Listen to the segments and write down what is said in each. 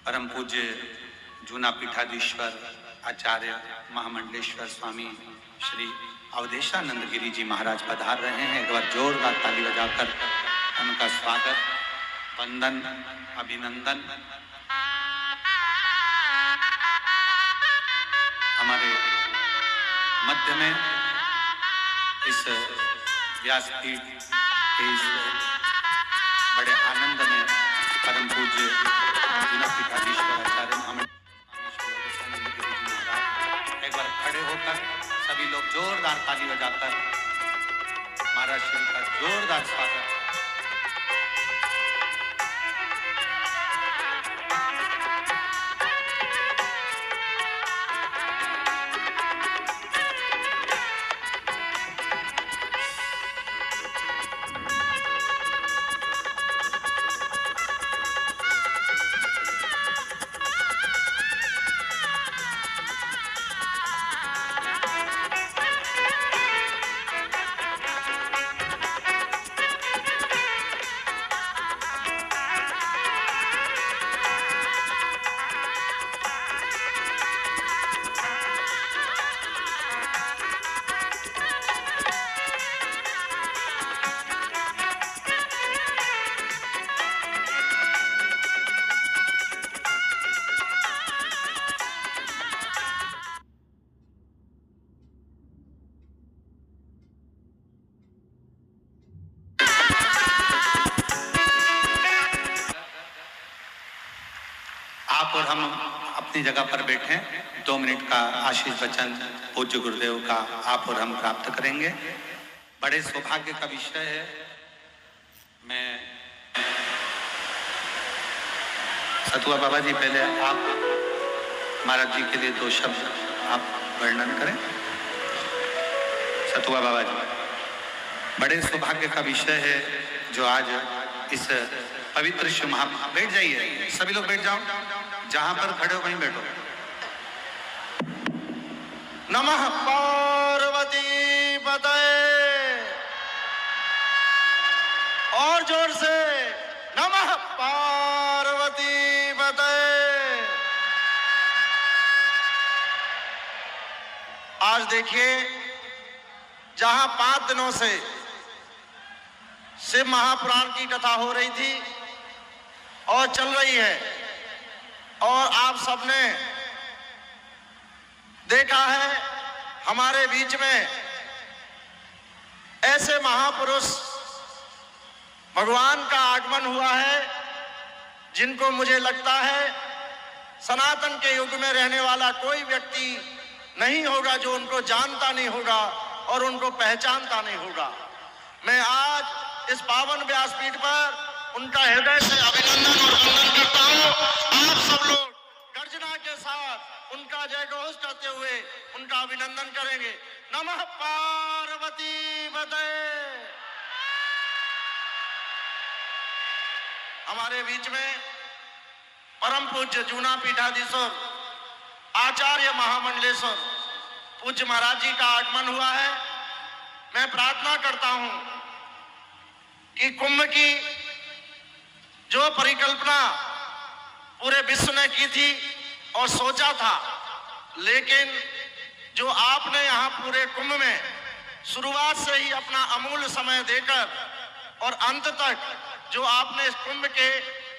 परम पूज्य जूना पीठाधीश्वर आचार्य महामंडलेश्वर स्वामी श्री अवधेशानंद गिरी जी महाराज पधार रहे हैं। एक बार जोरदार ताली बजाकर उनका स्वागत, वंदन, अभिनंदन। हमारे मध्य में इस व्यासपीठ के इस बड़े आनंद में परम पूज्य जूना पीठाधीश्वर आचार्य महामंडलेश्वर गिरी जी महाराज, एक बार खड़े होकर सभी लोग जोरदार ताली बजाकर महाराज श्री का जोरदार स्वागत। आप और हम अपनी जगह पर बैठे 2 मिनट का आशीष वचन पूज्य गुरुदेव का आप और हम प्राप्त करेंगे। बड़े सौभाग्य का विषय है। मैं सतुआ बाबा जी, पहले आप महाराज जी के लिए 2 शब्द आप वर्णन करें। सतुआ बाबा जी, बड़े सौभाग्य का विषय है जो आज इस पवित्र शिव महा, बैठ जाइए सभी लोग, बैठ जाओ, जहां पर खड़े हो वहीं बैठो। नमः पार्वती पतये, और जोर से नमः पार्वती पतये। आज देखिए, जहां 5 दिनों से शिव महापुराण की कथा हो रही थी और चल रही है, और आप सबने देखा है हमारे बीच में ऐसे महापुरुष भगवान का आगमन हुआ है जिनको मुझे लगता है सनातन के युग में रहने वाला कोई व्यक्ति नहीं होगा जो उनको जानता नहीं होगा और उनको पहचानता नहीं होगा। मैं आज इस पावन व्यासपीठ पर उनका हृदय से अभिनंदन और वंदन करता हूँ। आप सब लोग गर्जना के साथ उनका जय घोष करते हुए उनका अभिनंदन करेंगे। नमः पार्वती पतये। हमारे बीच में परम पूज्य जूना पीठाधीश्वर आचार्य महामंडलेश्वर पूज्य महाराज जी का आगमन हुआ है। मैं प्रार्थना करता हूं कि कुंभ की जो परिकल्पना पूरे विश्व ने की थी और सोचा था, लेकिन जो आपने यहाँ पूरे कुंभ में शुरुआत से ही अपना अमूल्य समय देकर और अंत तक जो आपने इस कुंभ के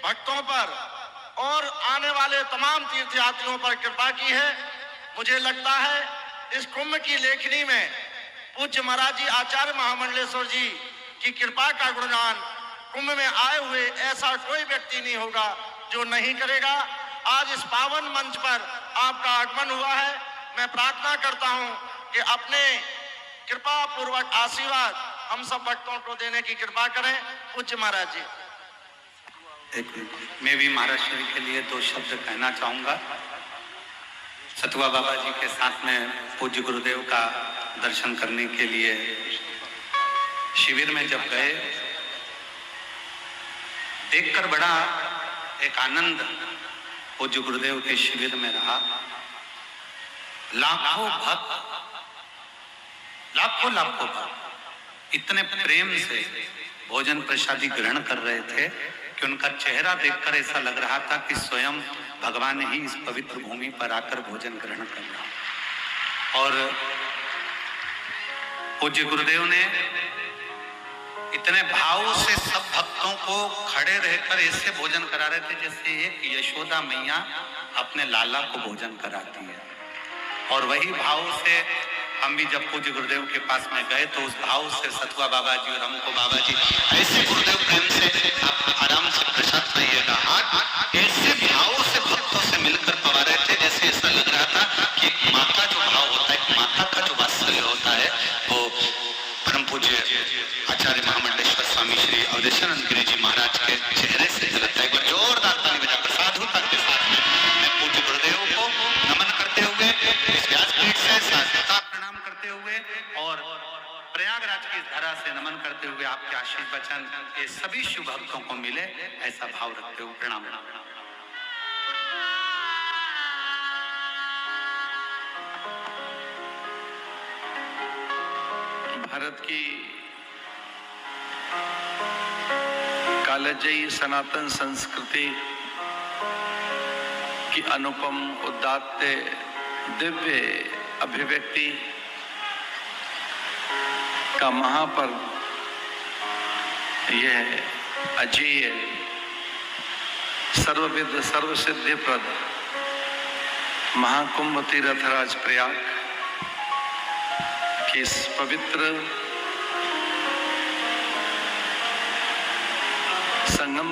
भक्तों पर और आने वाले तमाम तीर्थयात्रियों पर कृपा की है, मुझे लगता है इस कुंभ की लेखनी में पूज्य महाराज जी आचार्य महामंडलेश्वर जी की कृपा का गुणगान कुंभ में आए हुए ऐसा कोई व्यक्ति नहीं होगा जो नहीं करेगा। आज इस पावन मंच पर आपका आगमन हुआ है। मैं प्रार्थना करता हूं कि अपने कृपा पूर्वक आशीर्वाद हम सब भक्तों को देने की कृपा करें। पूज्य महाराज जी। मैं भी महाराज श्री के लिए 2 शब्द कहना चाहूंगा। सतुआ बाबा जी के साथ में पूज्य गुरुदेव का दर्शन करने के लिए शिविर में जब गए, देखकर बड़ा एक आनंद पूज्य गुरुदेव के शिविर में रहा। लाखों भक्त इतने प्रेम से भोजन प्रसादी ग्रहण कर रहे थे कि उनका चेहरा देखकर ऐसा लग रहा था कि स्वयं भगवान ही इस पवित्र भूमि पर आकर भोजन ग्रहण कर रहा। और पूज्य गुरुदेव ने इतने भाव से सब भक्तों को खड़े रहकर ऐसे भोजन करा रहे थे जैसे एक यशोदा मैया अपने लाला को भोजन कराती है। और वही भाव से हम भी जब पूज्य गुरुदेव के पास में गए तो उस भाव से सतुआ बाबा जी और हमको बाबा जी ऐसे गुरुदेव प्रेम से आप आराम से प्रसाद पाइएगा, हाथ ऐसे भाव से भक्तों से मिलकर पवा रहे थे जैसे ऐसा लग रहा था कि माँ का जो भाव होता है, माता का जो वात्सल्य होता है, वो परम पूज्य आचार्य महामंडलेश्वर स्वामी श्री अवधेशानंद गिरी जी महाराज के चेहरे से झलकता है। एक बार जोरदार ताली बजाकर साधुता के साथ में मैं पूज्य गुरुदेव को नमन करते हुए इस व्यासपीठ से साधुता प्रणाम करते हुए और प्रयागराज की धरा से नमन करते हुए आपके आशीष वचन ये सभी शुभ भक्तों को मिले ऐसा भाव रखते हुए प्रणाम। भारत की कालजयी सनातन संस्कृति की अनुपम उदात्त दिव्य अभिव्यक्ति का महापर्व यह अजेय सर्वविद सर्वसिद्धिप्रद महाकुंभ तीर्थराज प्रयाग कि इस पवित्र संगम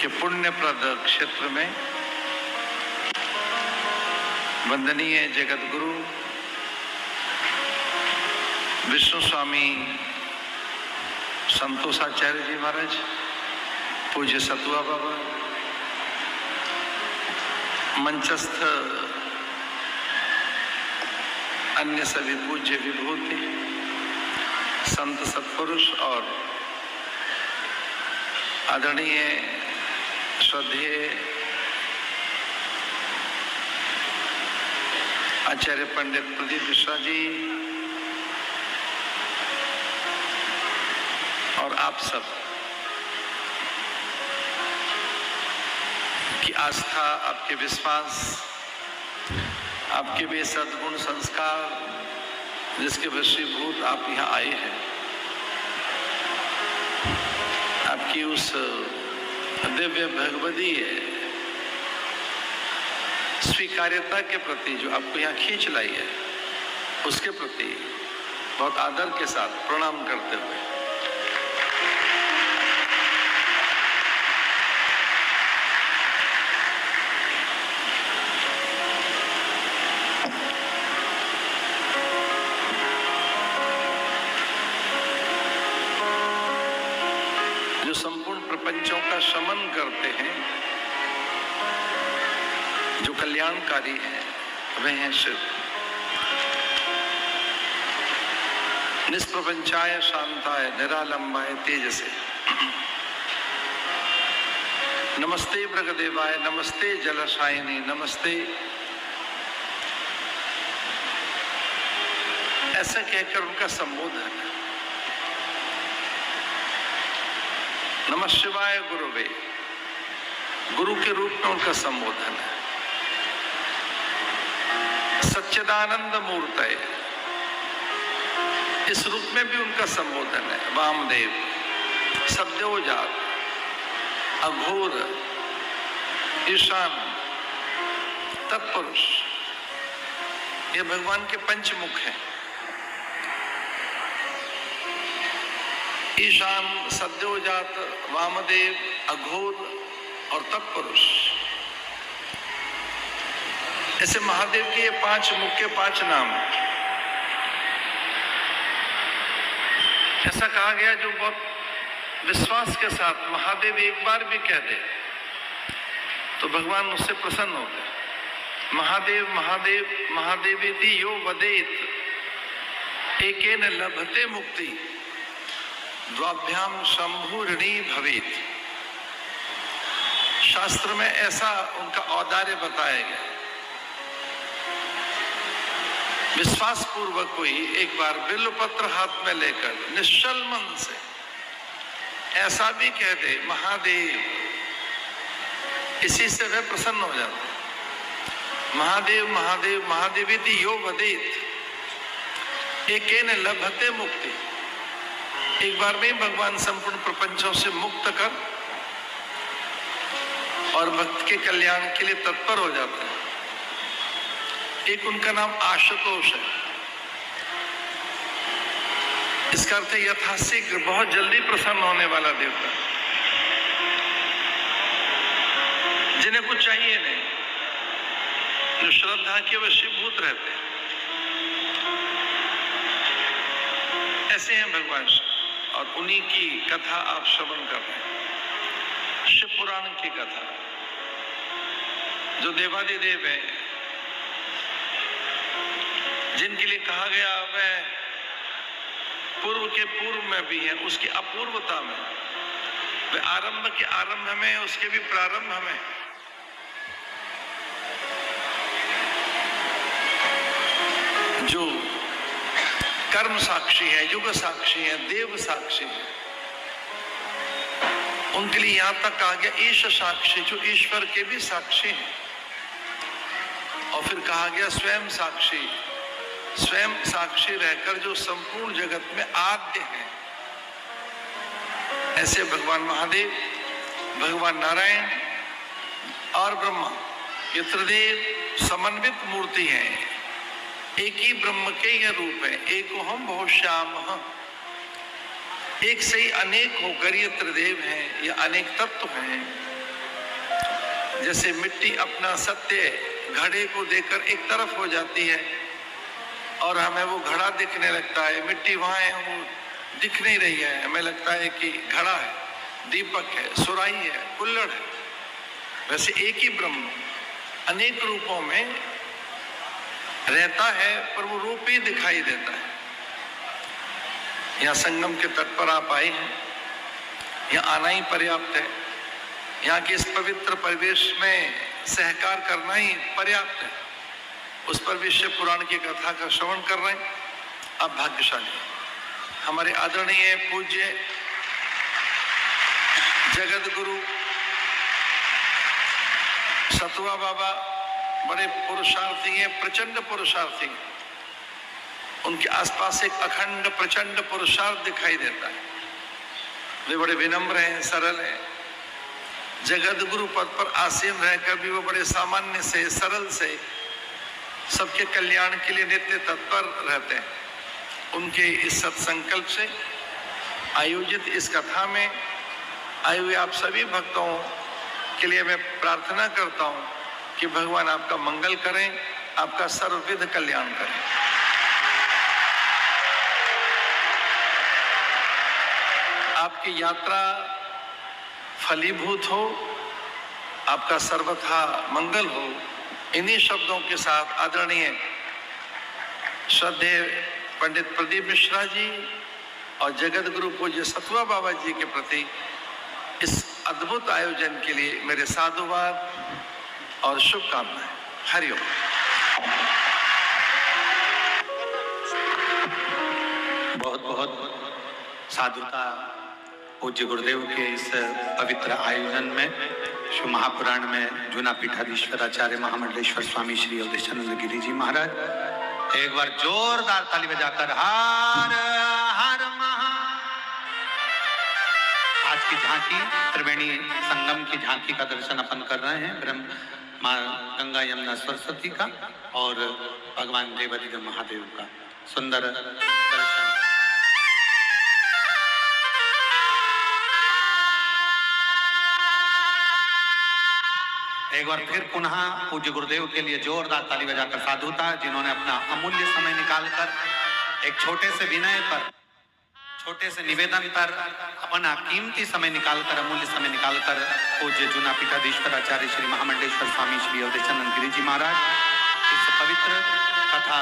के पुण्यप्रद क्षेत्र में वंदनीय जगत गुरु विष्णु स्वामी संतोषाचार्य जी महाराज, पूज्य सतुआ बाबा, मंचस्थ अन्य सभी पूज्य विभूति संत सत्पुरुष और आदरणीय श्रद्धेय आचार्य पंडित प्रदीप मिश्रा जी और आप सब की आस्था, आपके विश्वास, आपके वे सद्गुण संस्कार जिसके वशीभूत आप यहाँ आए हैं, आपकी उस दिव्य भगवदीय स्वीकार्यता के प्रति जो आपको यहाँ खींच लाई है, उसके प्रति बहुत आदर के साथ प्रणाम करते हुए संपूर्ण प्रपंचों का शमन करते हैं, जो कल्याणकारी है, वे हैं शिव। निष्प्रपंचाय शांताय निरालंबाय तेजसे, नमस्ते भृगदेवाय, नमस्ते जलशायिनी, नमस्ते, ऐसा कहकर उनका संबोधन है। नमः शिवाय गुरुवे, गुरु के रूप में उनका संबोधन है। सच्चिदानंद मूर्तये, इस रूप में भी उनका संबोधन है। वामदेव, सद्योजात, अघोर, ईशान, तत्पुरुष, ये भगवान के पंचमुख हैं। ईशान, सद्योजात, वामदेव, अघोर और तत्पुरुष, ऐसे महादेव के ये पांच मुख्य पांच नाम। ऐसा कहा गया जो बहुत विश्वास के साथ महादेव एक बार भी कह दे तो भगवान उससे प्रसन्न होते। महादेव महादेव महादेवेति यो वदेत एकेन लभते मुक्ति द्वाभ्याम शंभु ऋणी भवेत। शास्त्र में ऐसा उनका औदार्य बताया गया। विश्वास पूर्वक कोई एक बार बिल्वपत्र हाथ में लेकर निश्चल मन से ऐसा भी कह दे महादेव, इसी से वे प्रसन्न हो जाते हैं। महादेव महादेव महादेवेति यो वदेत एकेन लभते मुक्ति। एक बार में भगवान संपूर्ण प्रपंचों से मुक्त कर और भक्त के कल्याण के लिए तत्पर हो जाते हैं। एक उनका नाम आशुतोष है। इसका अर्थ यथाशीघ्र, बहुत जल्दी प्रसन्न होने वाला देवता, जिन्हें कुछ चाहिए नहीं, जो श्रद्धा के वशीभूत रहते हैं, ऐसे हैं भगवान शिव। और उन्हीं की कथा आप श्रवण कर रहे हैं, शिव पुराण की कथा। जो देवादिदेव है, जिनके लिए कहा गया वह पूर्व के पूर्व में भी है, उसकी अपूर्वता में, वे आरंभ के आरंभ में, उसके भी प्रारंभ में। जो कर्म साक्षी है, युग साक्षी है, देव साक्षी है, उनके लिए यहां तक कहा गया ईश साक्षी, जो ईश्वर के भी साक्षी हैं। और फिर कहा गया स्वयं साक्षी, स्वयं साक्षी रहकर जो संपूर्ण जगत में आद्य है। ऐसे भगवान महादेव, भगवान नारायण और ब्रह्मा, ये त्रिदेव समन्वित मूर्ति है। एक ही ब्रह्म के यह रूप है, एको हम बहु श्याम। एक से ही अनेक होकर ये त्रिदेव हैं, ये अनेक तत्व हैं। जैसे मिट्टी अपना सत्य घड़े को देखकर एक तरफ हो जाती है और हमें वो घड़ा दिखने लगता है, मिट्टी वहां है, वो दिख नहीं रही है, हमें लगता है कि घड़ा है, दीपक है, सुराही है, कुल्हड़ है। वैसे एक ही ब्रह्म अनेक रूपों में रहता है, पर वो रूप ही दिखाई देता है। यहाँ संगम के तट पर आप आए हैं, यहाँ आना ही पर्याप्त है। यहाँ के इस पवित्र परिवेश में सहकार करना ही पर्याप्त है। उस पर भी शिव पुराण की कथा का श्रवण कर रहे हैं। आप भाग्यशाली हैं। हमारे आदरणीय पूज्य जगत गुरु सतुआ बाबा बड़े पुरुषार्थी हैं, प्रचंड पुरुषार्थी हैं। उनके आसपास एक अखंड प्रचंड पुरुषार्थ दिखाई देता है। वे बड़े विनम्र हैं, सरल हैं। जगत गुरु पद पर आसीन रहकर भी वो बड़े सामान्य से, सरल से, सबके कल्याण के लिए नित्य तत्पर रहते हैं। उनके इस सत्संकल्प से आयोजित इस कथा में आए हुए आप सभी भक्तों के लिए मैं प्रार्थना करता हूं कि भगवान आपका मंगल करें, आपका सर्वविध कल्याण करें। आपकी यात्रा फलीभूत हो, आपका सर्वथा मंगल हो। इन्हीं शब्दों के साथ आदरणीय श्रद्धेय पंडित प्रदीप मिश्रा जी और जगत गुरु पूज्य सतुआ बाबा जी के प्रति इस अद्भुत आयोजन के लिए मेरे साधुवाद और शुभकामनाएं। हरिओम। बहुत बहुत साधुता पूज्य गुरुदेव के इस पवित्र आयोजन में शिव महापुराण में जूना पीठाधीश्वराचार्य महामंडलेश्वर स्वामी श्री अवधेशानंद गिरी जी महाराज, एक बार जोरदार ताली बजाकर हर हर महा। आज की झांकी त्रिवेणी संगम की झांकी का दर्शन अपन कर रहे हैं, ब्रह्म माँ गंगा यमुना सरस्वती का और भगवान देवादिदेव महादेव का सुंदर दर्शन। एक बार फिर पुनः पूज्य गुरुदेव के लिए जोरदार ताली बजाकर साधुता, जिन्होंने अपना अमूल्य समय निकालकर एक छोटे से विनय पर, छोटे से निवेदन पर अपना कीमती समय निकालकर, अमूल्य समय निकालकर पूज्य जूना पीठाधीश्वराचार्य श्री महामंडलेश्वर स्वामी श्री अवधेशानंद गिरी जी महाराज इस पवित्र कथा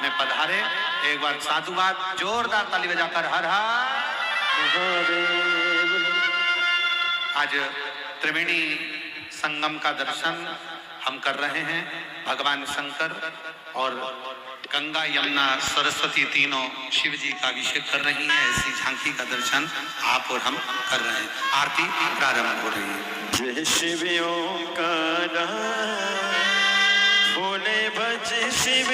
में पधारे। एक बार साधुवाद, जोरदार ताली बजाकर हर हर महादेव। आज त्रिवेणी संगम का दर्शन हम कर रहे हैं। भगवान शंकर और गंगा यमुना सरस्वती तीनों शिव जी का अभिषेक कर रही हैं। ऐसी झांकी का दर्शन आप और हम कर रहे हैं। आरती प्रारंभ हो रही है। जय शिव ओंकार बोले भज शिव